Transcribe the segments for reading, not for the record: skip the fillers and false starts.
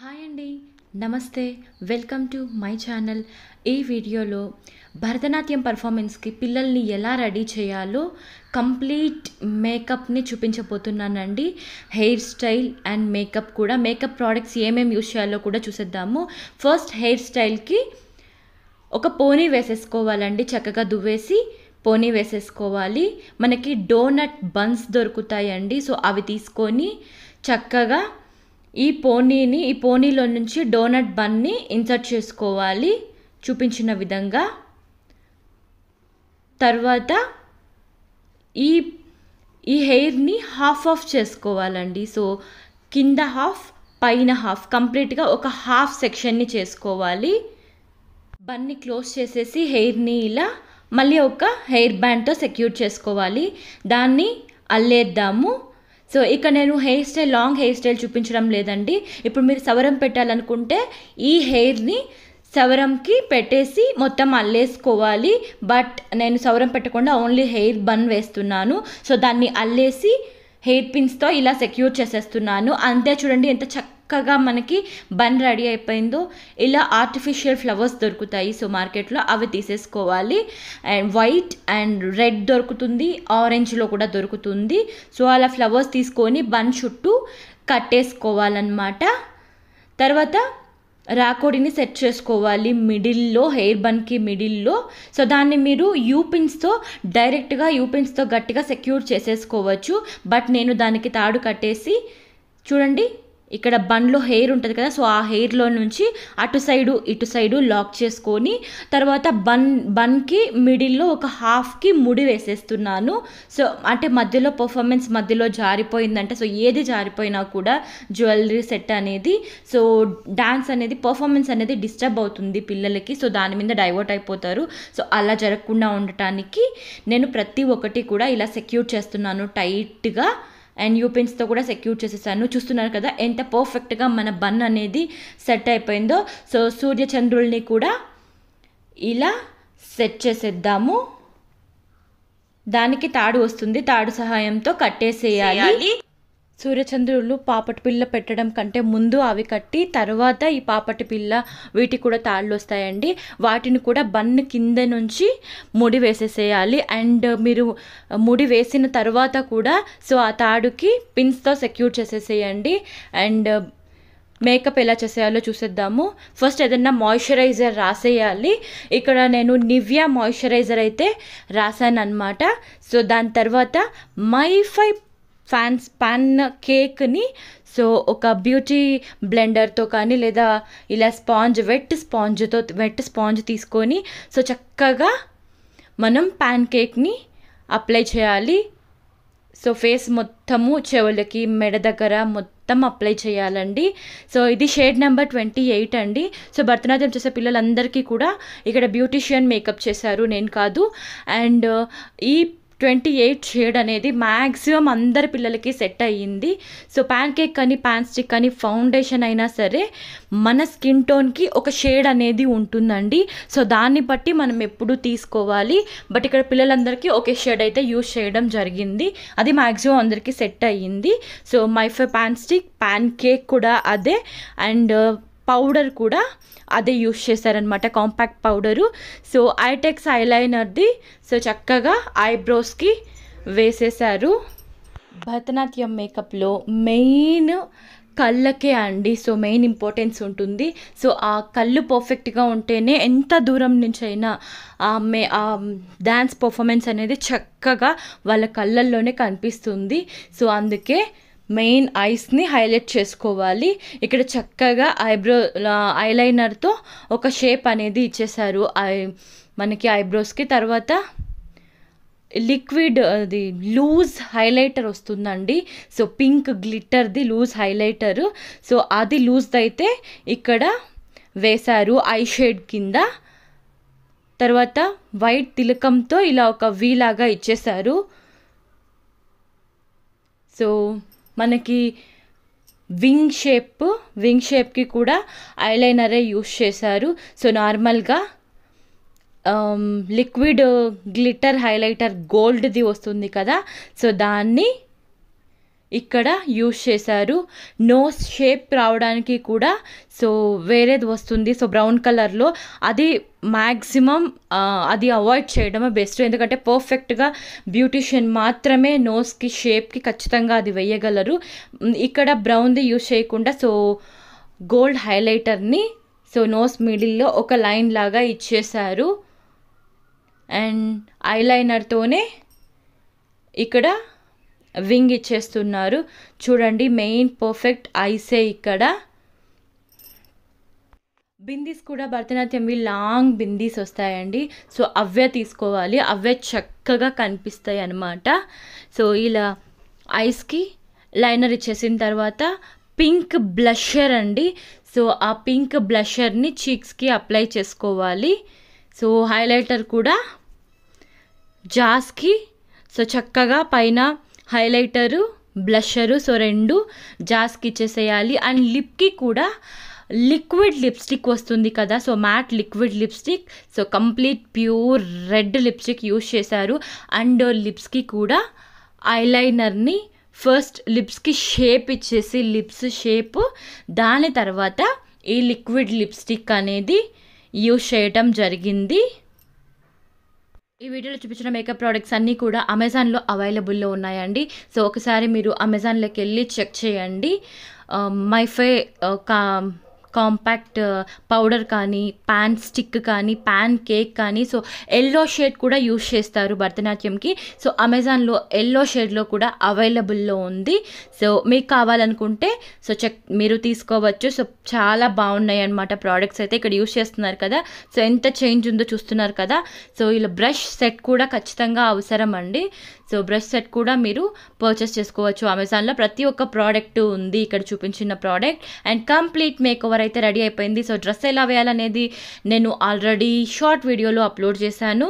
Hi అండి, నమస్తే. Welcome to my channel. ఈ వీడియోలో భరతనాట్యం పర్ఫార్మెన్స్కి పిల్లల్ని ఎలా రెడీ చేయాలో కంప్లీట్ మేకప్ని చూపించబోతున్నానండి. హెయిర్ స్టైల్ అండ్ మేకప్ కూడా, మేకప్ ప్రోడక్ట్స్ ఏమేమి యూజ్ చేయాలో కూడా చూసేద్దాము. ఫస్ట్ హెయిర్ స్టైల్కి ఒక పోనీ వేసేసుకోవాలండి. చక్కగా దువ్వేసి పోనీ వేసేసుకోవాలి. మనకి డోనట్ బన్స్ దొరుకుతాయండి. సో అవి తీసుకొని చక్కగా ఈ పోనీలో నుంచి డోనట్ బన్ని ఇన్సర్ట్ చేసుకోవాలి చూపించిన విధంగా. తర్వాత ఈ హెయిర్ని హాఫ్ ఆఫ్ చేసుకోవాలండి. సో కింద హాఫ్, పైన హాఫ్, కంప్లీట్గా ఒక హాఫ్ సెక్షన్ని చేసుకోవాలి. బన్ని క్లోజ్ చేసేసి హెయిర్ని ఇలా మళ్ళీ ఒక హెయిర్ బ్యాండ్తో సెక్యూర్ చేసుకోవాలి. దాన్ని అల్లేద్దాము. సో ఇక్కడ నేను లాంగ్ హెయిర్ స్టైల్ చూపించడం లేదండి. ఇప్పుడు మీరు సవరం పెట్టాలనుకుంటే ఈ హెయిర్ని సవరంకి పెట్టేసి మొత్తం అల్లేసుకోవాలి. బట్ నేను సవరం పెట్టకుండా ఓన్లీ హెయిర్ బన్ వేస్తున్నాను. సో దాన్ని అల్లేసి హెయిర్ పిన్స్తో ఇలా సెక్యూర్ చేసేస్తున్నాను. అంతే, చూడండి ఎంత చక్కగా మనకి బన్ రెడీ అయిపోయిందో. ఇలా ఆర్టిఫిషియల్ ఫ్లవర్స్ దొరుకుతాయి సో మార్కెట్లో, అవి తీసేసుకోవాలి. అండ్ వైట్ అండ్ రెడ్ దొరుకుతుంది, ఆరెంజ్లో కూడా దొరుకుతుంది. సో అలా ఫ్లవర్స్ తీసుకొని బన్ చుట్టూ కట్టేసుకోవాలన్నమాట. తర్వాత రాకోడిని సెట్ చేసుకోవాలి మిడిల్లో, హెయిర్ బన్కి మిడిల్లో. సో దాన్ని మీరు డైరెక్ట్గా యూపిన్స్తో గట్టిగా సెక్యూర్ చేసేసుకోవచ్చు. బట్ నేను దానికి తాడు కట్టేసి, చూడండి ఇక్కడ బన్లో హెయిర్ ఉంటుంది కదా, సో ఆ హెయిర్లో నుంచి అటు సైడు లాక్ చేసుకొని తర్వాత బన్కి మిడిల్లో ఒక హాఫ్కి ముడి వేసేస్తున్నాను. సో అంటే పర్ఫార్మెన్స్ మధ్యలో జారిపోయిందంటే, సో ఏది జారిపోయినా కూడా జ్యువెలరీ సెట్ అనేది, సో డాన్స్ అనేది, పర్ఫార్మెన్స్ అనేది డిస్టర్బ్ అవుతుంది పిల్లలకి. సో దాని మీద డైవర్ట్ అయిపోతారు. సో అలా జరగకుండా ఉండటానికి నేను ప్రతి ఒక్కటి కూడా ఇలా సెక్యూర్ చేస్తున్నాను టైట్గా. అండ్ యూపిన్స్తో కూడా సెక్యూర్ చేసేసాను. చూస్తున్నారు కదా ఎంత పర్ఫెక్ట్గా మన బన్ అనేది సెట్ అయిపోయిందో. సో సూర్యచంద్రుల్ని కూడా ఇలా సెట్ చేసేద్దాము. దానికి తాడు వస్తుంది, తాడు సహాయంతో కట్టేసేయాలి. సూర్యచంద్రులు పాపటి పిల్ల పెట్టడం కంటే ముందు అవి కట్టి తర్వాత ఈ పాపటి పిల్ల, వీటికి కూడా తాళ్ళు వస్తాయండి. వాటిని కూడా బన్ కింద నుంచి ముడి వేసేసేయాలి. అండ్ మీరు ముడి వేసిన తర్వాత కూడా సో ఆ తాడుకి పిన్స్తో సెక్యూర్ చేసేసేయండి. అండ్ మేకప్ ఎలా చేసేయాలో చూసేద్దాము. ఫస్ట్ ఏదన్నా మాయిశ్చరైజర్ రాసేయాలి. ఇక్కడ నేను నివియా మాయిశ్చరైజర్ అయితే రాసాను అనమాట. సో దాని తర్వాత మైఫై పాన్ కేక్ని సో ఒక బ్యూటీ బ్లెండర్తో కానీ లేదా ఇలా వెట్ స్పాంజ్ తీసుకొని సో చక్కగా మనం పాన్ కేక్ని అప్లై చేయాలి. సో ఫేస్ మొత్తము, చెవులకి, మెడ దగ్గర మొత్తం అప్లై చేయాలండి. సో ఇది షేడ్ నెంబర్ 28 అండి. సో భరతనాట్యం చేసే పిల్లలందరికీ కూడా ఇక్కడ బ్యూటీషియన్ మేకప్ చేశారు, నేను కాదు. అండ్ ఈ 28 షేడ్ అనేది మ్యాక్సిమం అందరి పిల్లలకి సెట్ అయ్యింది. సో ప్యాన్ కేక్ కానీ, ప్యాన్ స్టిక్ కానీ, ఫౌండేషన్ అయినా సరే మన స్కిన్ టోన్కి ఒక షేడ్ అనేది ఉంటుందండి. సో దాన్ని బట్టి మనం ఎప్పుడు తీసుకోవాలి. బట్ ఇక్కడ పిల్లలందరికీ ఒకే షేడ్ అయితే యూజ్ చేయడం జరిగింది. అది మ్యాక్సిమం అందరికీ సెట్ అయ్యింది. సో మైఫై ప్యాన్ స్టిక్, ప్యాన్ కేక్ కూడా అదే. అండ్ పౌడర్ కూడా అదే యూస్ చేశారనమాట, కాంపాక్ట్ పౌడరు. సో ఐటెక్స్ ఐలైనర్ది సో చక్కగా ఐబ్రోస్కి వేసేసారు. భరతనాట్యం మేకప్లో మెయిన్ కళ్ళకే అండి. సో మెయిన్ ఇంపార్టెన్స్ ఉంటుంది. సో ఆ కళ్ళు పర్ఫెక్ట్గా ఉంటేనే ఎంత దూరం నుంచి అయినా ఆ డ్యాన్స్ పర్ఫార్మెన్స్ అనేది చక్కగా వాళ్ళ కళ్ళల్లోనే కనిపిస్తుంది. సో అందుకే మెయిన్ ఐస్ని హైలైట్ చేసుకోవాలి. ఇక్కడ చక్కగా ఐలైనర్తో ఒక షేప్ అనేది ఇచ్చేసారు మనకి ఐబ్రోస్కి. తర్వాత లిక్విడ్ అది లూజ్ హైలైటర్ వస్తుందండి. సో పింక్ గ్లిట్టర్ది లూజ్ హైలైటరు. సో అది లూజ్ది అయితే ఇక్కడ వేశారు ఐ షేడ్ కింద. తర్వాత వైట్ తిలకంతో ఇలా ఒక వీ లాగా ఇచ్చేసారు. సో మనకి వింగ్ షేప్కి కూడా ఐలైనరే యూస్ చేశారు. సో నార్మల్గా లిక్విడ్ గ్లిటర్ హైలైటర్ గోల్డ్ది వస్తుంది కదా, సో దాన్ని ఇక్కడ యూజ్ చేశారు. నోస్ షేప్ రావడానికి కూడా సో వేరేది వస్తుంది, సో బ్రౌన్ కలర్లో. అది మ్యాక్సిమం అది అవాయిడ్ చేయడమే బెస్ట్, ఎందుకంటే పర్ఫెక్ట్గా బ్యూటిషియన్ మాత్రమే నోస్కి షేప్కి ఖచ్చితంగా అది వేయగలరు. ఇక్కడ బ్రౌన్ది యూజ్ చేయకుండా సో గోల్డ్ హైలైటర్ని సో నోస్ మిడిల్లో ఒక లైన్ లాగా ఇచ్చేశారు. అండ్ ఐలైనర్తోనే ఇక్కడ వింగ్ ఇచ్చేస్తున్నారు. చూడండి, మెయిన్ పర్ఫెక్ట్ ఐసే ఇక్కడ. బిందీస్ కూడా భరతనాట్యంవి లాంగ్ బిందీస్ వస్తాయండి, సో అవే తీసుకోవాలి, అవే చక్కగా కనిపిస్తాయి అన్నమాట. సో ఇలా ఐస్కి లైనర్ ఇచ్చేసిన తర్వాత పింక్ బ్లషర్ అండి. సో ఆ పింక్ బ్లషర్ని చీక్స్కి అప్లై చేసుకోవాలి. సో హైలైటర్ కూడా జాస్కి సో చక్కగా పైన హైలైటరు బ్లషరు సో రెండు జాస్కి ఇచ్చేసేయాలి. అండ్ లిప్కి కూడా లిక్విడ్ లిప్స్టిక్ వస్తుంది కదా, so matte liquid lipstick, so complete pure red lipstick use చేశారు. అండ్ లిప్స్కి కూడా ఐలైనర్ని ఫస్ట్ లిప్స్కి షేప్ ఇచ్చేసి లిప్స్ షేప్, దాని తర్వాత ఈ లిక్విడ్ లిప్స్టిక్ అనేది యూస్ చేయటం జరిగింది. ఈ వీడియోలో చూపించిన మేకప్ ప్రోడక్ట్స్ అన్నీ కూడా అమెజాన్లో అవైలబుల్లో ఉన్నాయండి. సో ఒకసారి మీరు అమెజాన్లోకి వెళ్ళి చెక్ చేయండి. మైఫై కాంపాక్ట్ పౌడర్ కానీ, ప్యాన్ స్టిక్ కానీ, ప్యాన్ కేక్ కానీ, సో ఎల్లో షేడ్ కూడా యూస్ చేస్తారు భరతనాట్యంకి. సో అమెజాన్లో ఎల్లో షేడ్లో కూడా అవైలబుల్లో ఉంది. సో మీకు కావాలనుకుంటే సో మీరు తీసుకోవచ్చు. సో చాలా బాగున్నాయి అన్నమాట ప్రోడక్ట్స్ అయితే ఇక్కడ యూస్ చేస్తున్నారు కదా. సో ఎంత చేంజ్ ఉందో చూస్తున్నారు కదా. సో ఇలా బ్రష్ సెట్ కూడా ఖచ్చితంగా అవసరం అండి. సో బ్రష్ సెట్ కూడా మీరు పర్చేస్ చేసుకోవచ్చు అమెజాన్లో. ప్రతి ఒక్క ప్రోడక్ట్ ఉంది ఇక్కడ చూపించిన product. And complete make over అయితే రెడీ అయిపోయింది. సో డ్రెస్ ఎలా వేయాలనేది నేను ఆల్రెడీ షార్ట్ వీడియోలో అప్లోడ్ చేశాను.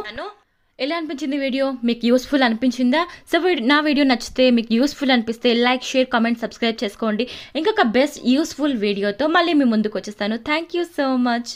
ఎలా అనిపించింది వీడియో? మీకు యూస్ఫుల్ అనిపించిందా? సో నా వీడియో నచ్చితే, మీకు యూస్ఫుల్ అనిపిస్తే లైక్, షేర్, కామెంట్, సబ్స్క్రైబ్ చేసుకోండి. ఇంకొక బెస్ట్ యూస్ఫుల్ వీడియోతో మళ్ళీ మీ ముందుకు వచ్చేస్తాను. Thank you so much.